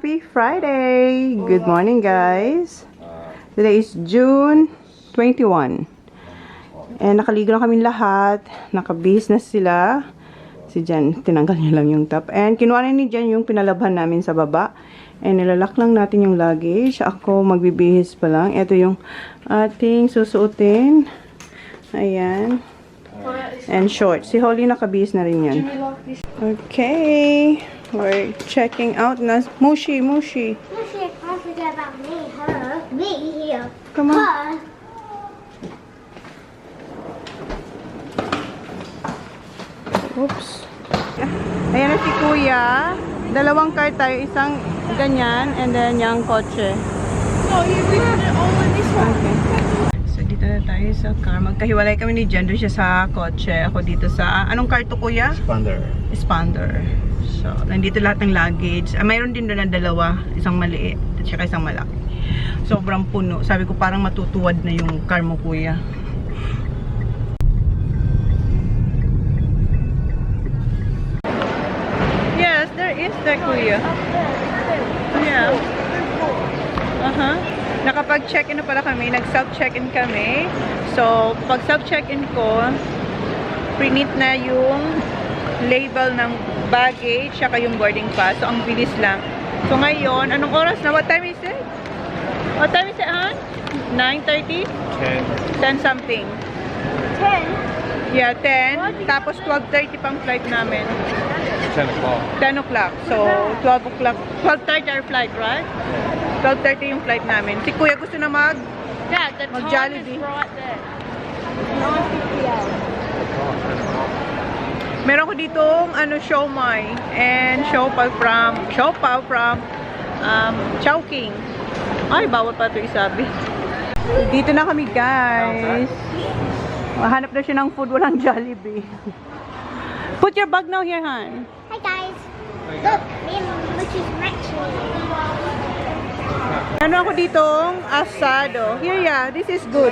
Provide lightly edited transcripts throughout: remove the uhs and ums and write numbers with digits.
Happy Friday! Good morning, guys. Today is June 21. And nakaligo na kami lahat. Nakabihis na sila. Si Jan, tinanggal niya lang yung top. And kinuha na ni Jan yung pinalabhan namin sa baba. And nilalak lang natin yung luggage. Ako magbibihis pa lang. Ito yung ating susuotin. Ayan. And short. Si Holly nakabihis na rin yan. Okay. We're checking out na. Mushi. Mushi, can't forget about me, her, me here. Come on. Her. Oops. Ayan na si Kuya. Dalawang car tayo. Isang ganyan. And then yung kotse. No, we had it all in this one. Okay. So, dito na tayo sa car. Magkahiwalay kami ni Jan. Doon siya sa kotse. Ako dito sa... Anong car to, Kuya? Expander. So, nandito lahat ng luggage. Mayroon din doon na dalawa. Isang maliit at saka isang malaki. Sobrang puno. Sabi ko parang matutuwad na yung car mo, Kuya. Yes, there is the Kuya. Yeah. Nakapag-check-in na pala kami. Nag-self-check-in kami. So, pag self-check-in ko, print na yung label ng baggage, saka yung boarding pass. So, ang bilis lang. So, ngayon, anong oras na? What time is it? What time is it, Han? 9:30? 10 something. 10? Yeah, 10. Tapos 12:30 pang flight namin. 10 o'clock. 10 o'clock. So, 12 o'clock. 12:30 our flight, right? 12:30 yung flight namin. Si Kuya gusto na Yeah, the time Jollibee. is right there. 9:50 hours. meron ko ditong siomai and siopaw from Chowking. Ay, bawal pa ito isabi. Dito na kami, guys. Hanap na siya ng food, walang Jollibee. Put your bag now here, Han. Hi guys. Look, me and Muchi's matching. Ano ako ditong asado. Here, yeah, this is good.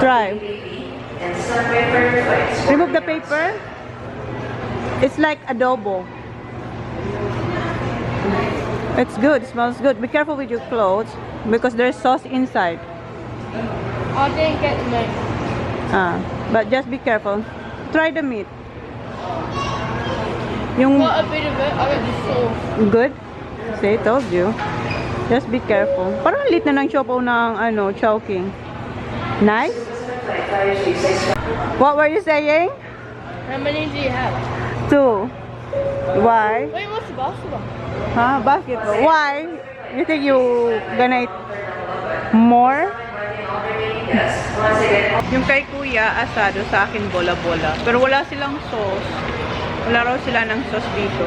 Try. Remove the paper. It's like adobo. It's good, smells good. Be careful with your clothes because there's sauce inside. I didn't get the meat. But just be careful. Try the meat. Yung Got a bit of it. I got the sauce. good. See, told you. Just be careful. Parang lit na ng siopaw ng Chowking. Nice. What were you saying? How many do you have? 2. Why? Wait, what's the basketball? Huh? Basketball. Why? You think you gonna eat more? Yung kay Kuya, asado, sa akin bola-bola. Pero wala silang sauce. Wala raw sila ng sauce dito.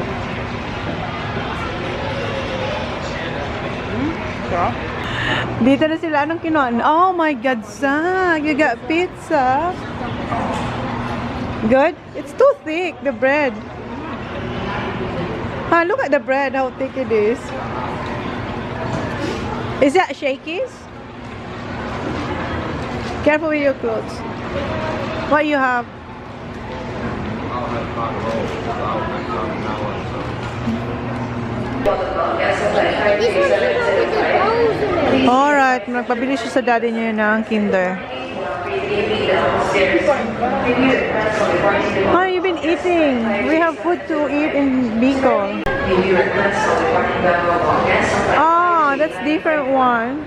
Sarap. Dito na sila. Anong kinuha? Oh my God, Zach! You got pizza. Good? It's too thick, the bread. Look at the bread, how thick it is. Is that Shakey's? Careful with your clothes. What you have? Alright, magpabili siya sa daddy niya ng Kinder. How have you been eating? We have food to eat in Bicol. Oh, that's different one.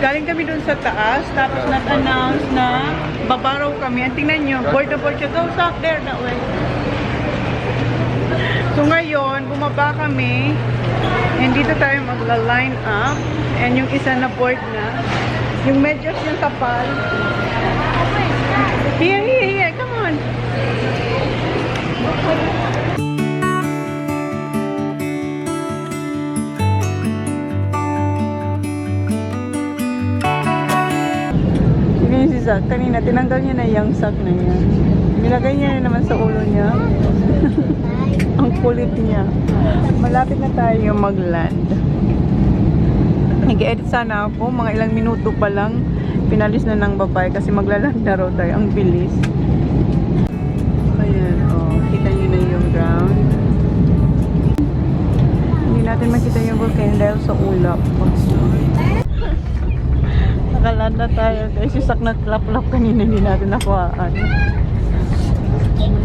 Galing kami dun sa taas, tapos nag-announce na babaraw kami. At tingnan nyo, board na board siya. Go, stop there, that way. So ngayon, bumaba kami. And dito tayo magla-line up. And yung isa na board na. Yung medyas yung kapal. Here, come on. Yung si Zach, kanina, tinanggal niya na yung sack na yan. Nilagay niya na naman sa ulo niya. Ang kulit niya. Malapit na tayo mag-land. Nag-edit sana ako. Mga ilang minuto pa lang. Pinalis na ng babae kasi maglaland na raw tayo. Ang bilis. Ayan, oh. Kita nyo na sa ulap. Nakalanda tayo guys. Yung sak nagklap-lap kanina hindi natin nakuhaan.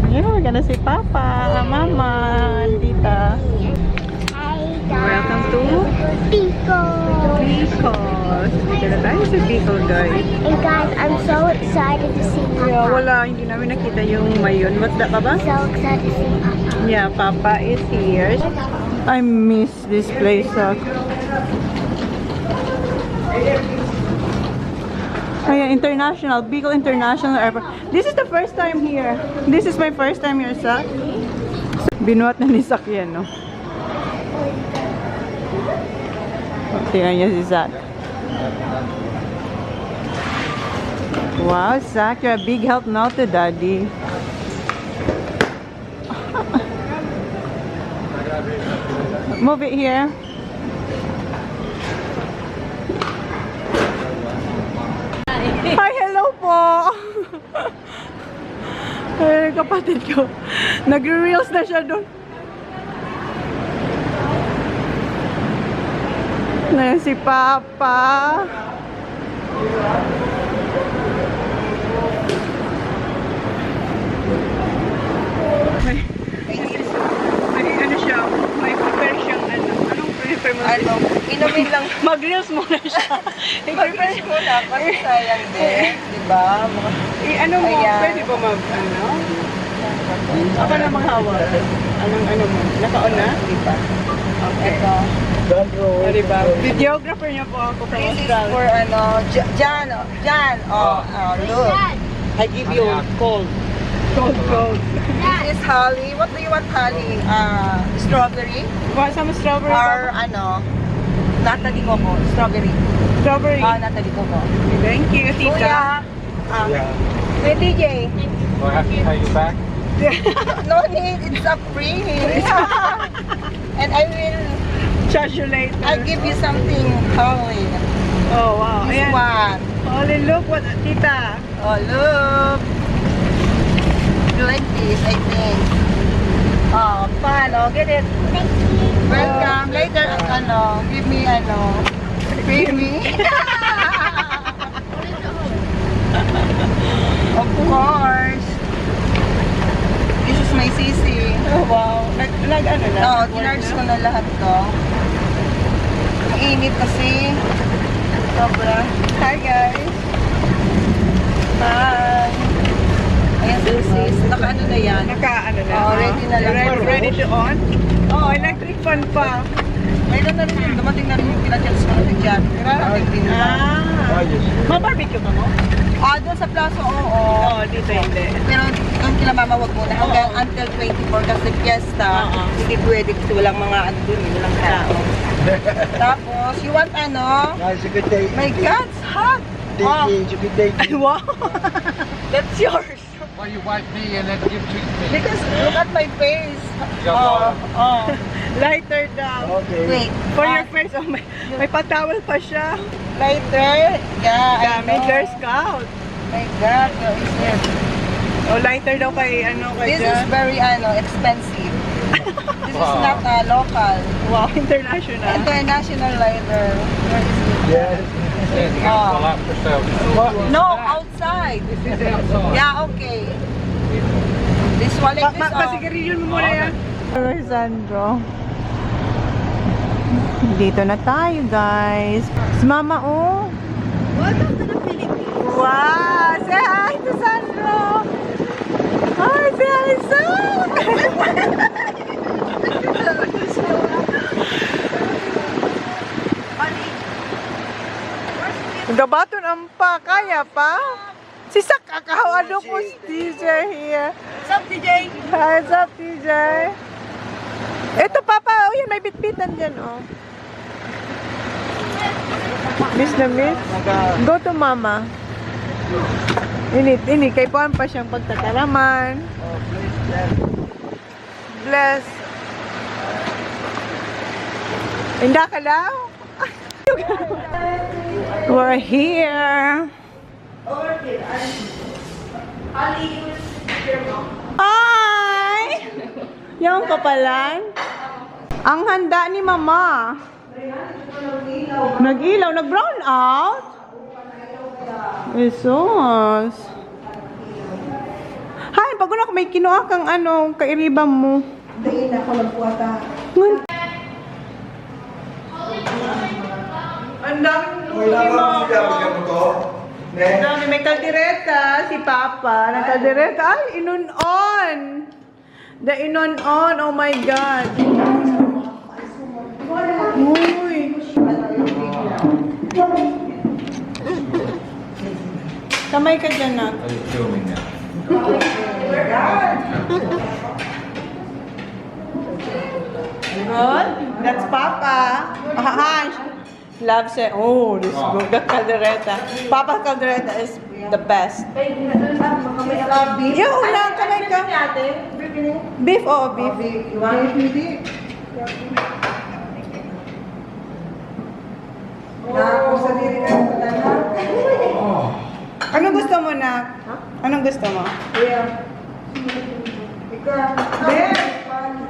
Yeah, we're gonna see Papa, Mama, and Tita. Welcome to Pico. Bicol. Dito na tayo sa Bicol guys. And guys, I'm so excited to see Papa. Yeah, wala, hindi namin nakita yung mayon. What's that, Papa? So excited to see Papa. Yeah, Papa is here. I miss this place. Ayan, International, Bicol International Airport. This is the first time here. This is my first time here, Sak. Binuhat na ni Sak yan, no? Tingnan niya si Sak. Wow, Sak, you're a big help now to Daddy. Move it here. Hi, hello po! Ay, kapatid ko. Nagre-reels na siya doon. Ngayon si Papa. May ano siya, may prepare siyang ano. Anong prepare mo? Ano, inumin lang. Mag-reels muna siya. Mag-reach muna kasi sayang din. Diba? Ano mo, Ayan. pwede ba mag, ano? Ako na maghawak. Anong ano mo? Naka-on na? Diba? Okay. Ito. O, diba? Videographer niya po ako from This is Australia. for ano, Jan. Look. I give you cold. Cold. This is Holly. What do you want, Holly? Strawberry? Want some strawberry? Or ano, Natalie Coco. Strawberry. Strawberry. Natalie Coco. Thank you, tita. Kuya. Wait, DJ. Do I have to pay you back? No need. It's a free. And I will Charge you later. I'll give you something, Holly. Oh, wow. This Ayan. one. Holy, look what, tita. Oh, look. You like this, I think. Oh, fun. Oh, get it. Thank you. Welcome. Later, ano, give me, ano, pay me. Of course. This is my sisi. Oh, wow. Nag-ano na? Oo, tinarge ko na lahat to. Mainit kasi. Sobra. Hi, guys. Hi. Ayan, sis. Naka-ano na yan. Naka-ano na? Oh, ready na lang. Ready to on? Oh, electric fan pa. Mayroon na rin yun. Dumating na rin yung pinachels ko na dyan. Dumating din na. Ma-barbecue ka mo? Doon sa plaza, oo. Oo, dito hindi. Pero doon kila mama wag muna. Hanggang until 24 kasi fiesta. Oo. Hindi pwede kasi walang mga ano dun. Walang tao. Tapos, you want ano? It's a good day. My God, it's hot. Oh, It's a good day. Ay, wow. that's yours. Why you wipe me and then you treat me? Because look at my face. Yeah, Oh. Lighter daw. Okay. Wait. For your face, oh, may patawal pa siya. Lighter? Yeah, I May know. Girl Scout. My God, where is it? Oh, lighter daw kay ano kay This is Jan. very expensive. This is Wow. not local. Wow, international. International lighter. Where is it? Yes. Yes, you Oh. pull out yourself. No, outside. This is outside. Yeah, okay. This one like this. Pasigarilyo mo muna yan. Sandro. Dito na tayo, guys. Si Mama, oh. Welcome to the Philippines. Wow! Say hi to Sandro! Hi, say hi, Sam! Gabaton ang pa, kaya pa? Si Sak, kakawado po si TJ here. What's up, DJ? Hi, what's up, TJ? Ito, Papa, oh yan, may bitbitan dyan, oh. Miss na miss? Go to Mama. Ini, kay Puan pa siyang pagtatalaman. Bless. Inda ka daw? We're here. Ay! Yung kapalan. Ang handa ni Mama. Nag-ilaw, nag-brown out? Jesus. Hay, bago na may kinuha kang ano, kairibam mo. Dain ako lang po ata. Ang daming lugi mo. Ang dami, may kaldereta, si Papa. Nagkaldereta. Ay, inon-on. The inon-on, oh my God. Uy. Kamay ka dyan na. Are you filming now? Good. That's Papa. Loves it. Oh, this good. The caldereta. Papa caldereta is the best. Yo, wala. Kamay ka. Beef, oo, beef. Anong gusto mo na? Anong gusto mo?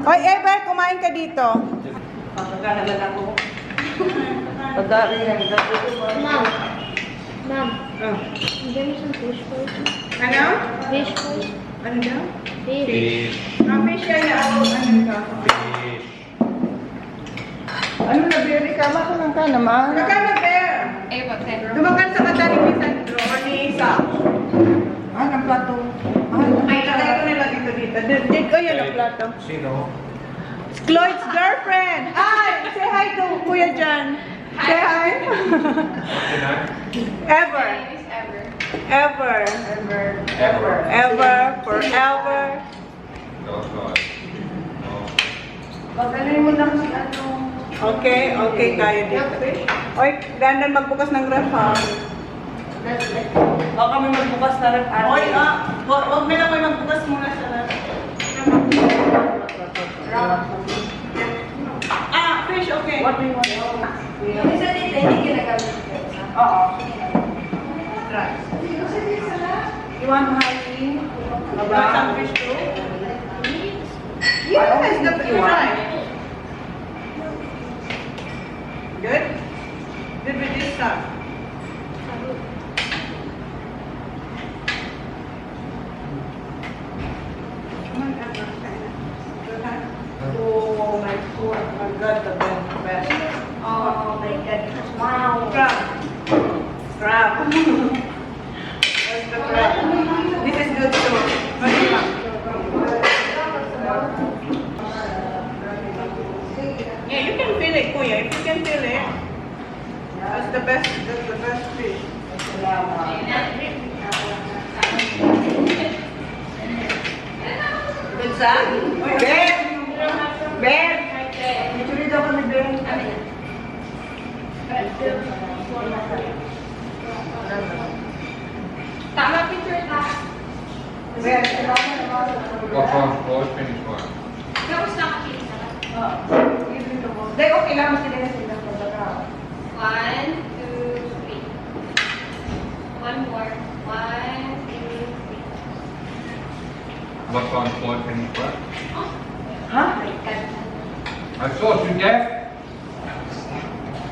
Oy, Ever, kumain ka dito. Mom, give me some fish first. Ano? Fish first. Ano daw? Fish. Fish yan na ako. Ano ka? Ano na, Berry? Kama ka lang ka naman. Kakana, Bear. Dumakan sa kataling ni Sandro or ni Isa. Ang plato. Ay, lagay ko nila dito. Dito, yan ang plato. Sino? Cloyd's girlfriend. Ay, say hi to Kuya Jan. Say hi. Ever. Ever. Ever. Forever. Magaling mo lang si ano. Okay, okay tayo dito. Oy, dandan magbukas ng ref ha. O kami magbukas na rin. Oy, wag mo lang may magbukas muna sa ref. Fish, okay. What do you want? Isa dito, hindi ginagamit. Oo. Rice. You want honey? You want some fish too? Yes, the right. Good? Good with this stuff. Oh my God, the best. Oh my goodness. Wow. Crab. Crab. Where's the crab? This is good too. Yeah, you can feel it, Kuya. If you can feel it, that's the best. That's the best fish. Good sa? Ben! Ben! Picture daw kami, Ben. Tama picture ta. Ben, What one? Boy, finish one. Tapos nakakita. Dahil okay lang sila sila. 1, 2, 3. One more. 1, 2, 3. What time boy finish work? Huh? My God. I thought you deaf.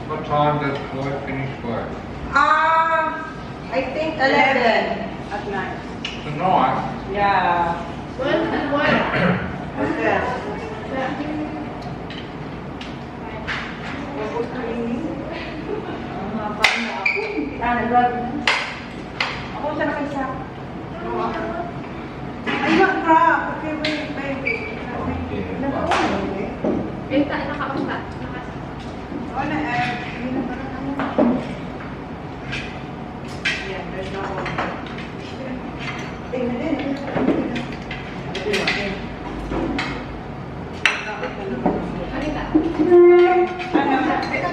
What time does boy finish work? I think 11 at night. Tonight. Yeah. 1 and 1. Okay. Ako siya nakisa. Ay, crab. Okay, wait, baby. Benta, nakakasta. Oh, na, yeah, there's no one. Tingnan din.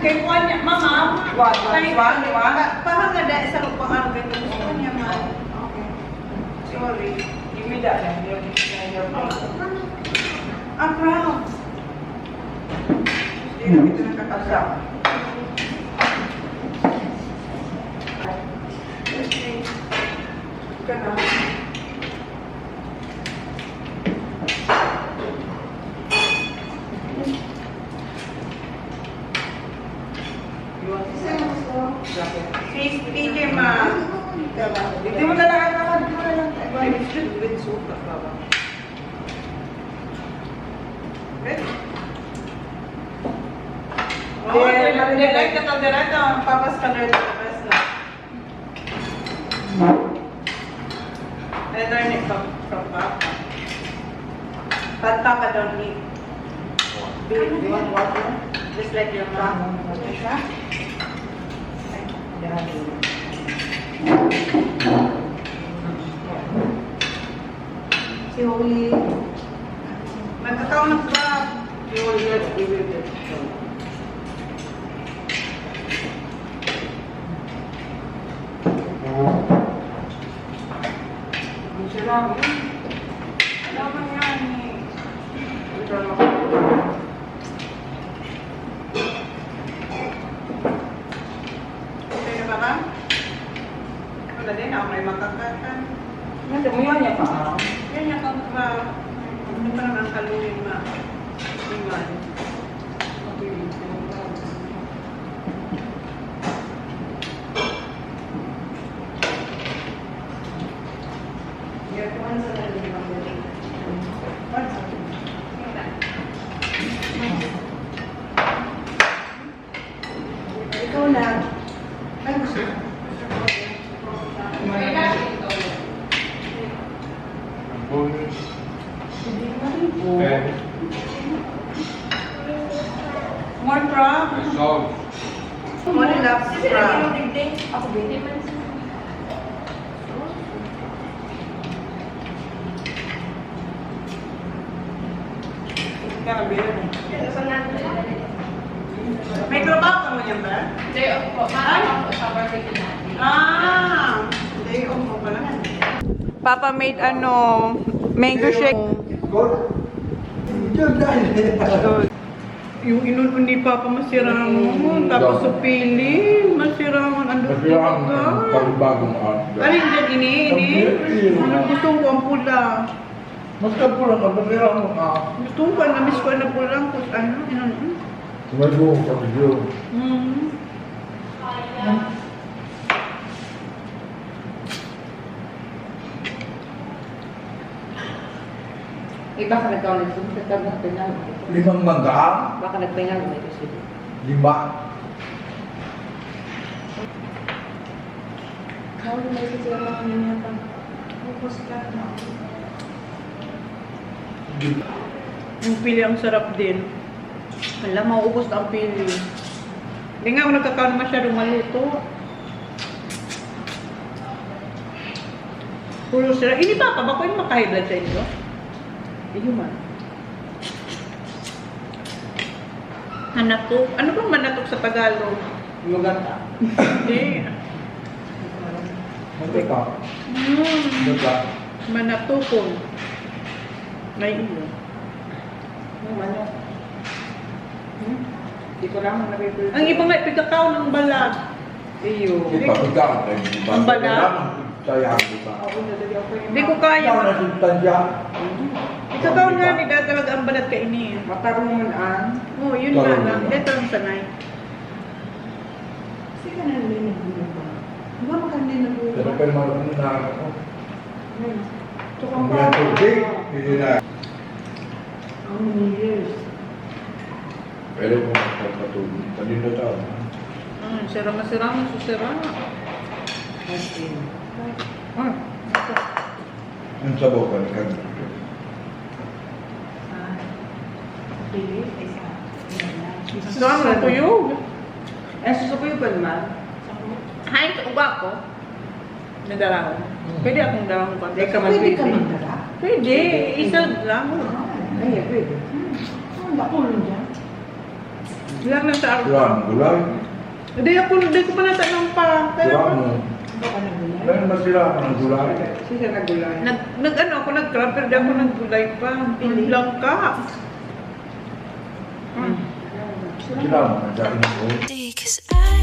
Kay Juan niya, Mama. What? Pahanga dahil sa lupang ano kay Juan niya, Ma. Okay. Sorry. Give me that. Crowd. Hindi na ito nakakasama. Ika na. Ready? Oh, direct na direct na. Papas ka direct na papas na. I learned it from Papa. But Papa don't eat. Do you want water? Just like your mom. Okay, siya? Si Holy. Nagkakaw ng crab. Si Holy, let's give it. Alam mo yan eh. Okay na ba ka? Wala din ako may makakatan. Yan niya pa. Yan yung kang hindi pa naman kaluhin na iman. Ikaw na. Ay, gusto. More crab? More love crab. May trabaho ka mo yan ba? Day off po. Maaari po sa birthday natin. Day off mo pala. Papa made mango shake. Yung inulun ni Papa masirangon, tapos sa pili, masirangon, andun Bagong art. Alin dyan, ini? Gusto ko ang pula. Mas ka pulang ka, masira mo ka. Gusto ko, namiss ko na pulang, kung ano. Sumago ka video. Iba ka nagkaulit. Nagpingal. 5 mangga, Baka nagpingal. May kasi. 5. Kawin na kasi sila mga nangyatang. Yung pili ang sarap din. Alam, mauubos na ang pili. Hindi nga ako nagkakaroon masyadong maluto. Puro sila. Ini Papa, bako yung makahiblad sa inyo? Iyo man. Manatok? Ano bang manatok sa Tagalog? Lugata. Hindi. Mati ka. Daga. Manatokon. May ilo. Yung manok. Hindi ko lang nabibili. Ang iba nga, pagkakaw ng balag. Iyo. Ipapagka. Ang bala? Sayang ko ka. Ako nadali ako yung Hindi ko kaya. Ikaw na sintansya. Ikakaw nga, hindi dahil talaga ang balat ka ini. matarungan. Oo, yun nga lang. Dito lang sanay. Kasi ka na nila nagbulo ba? Diba makandi nagbulo Pero ba? pero marunong na ako. Tukang Kaya tubig, hindi na. How many years? Pero kung magpapatubig, kanino tao? Sirama-sirama, susirama. Okay. Yung sabaw ka, nagkagano. Saan ang tuyog? Eh, susukuyo pa naman. Hain ka uba ko. Nadaraw. Pwede akong darang pa. Hindi ka magpili. Pwede. Isa lang. Ay, pwede. Ang bakulong dyan. Lang lang sa araw. Kurang gulay. Hindi ko pa natanong pa. Kaya Kurang mo. Baka nagulay. Dahil masira ka ng gulay. Sisa nagulay. ako nag-crab, pero di ako nag-gulay pa. Pili lang ka. Sila mo, nagsakin ako. Cause I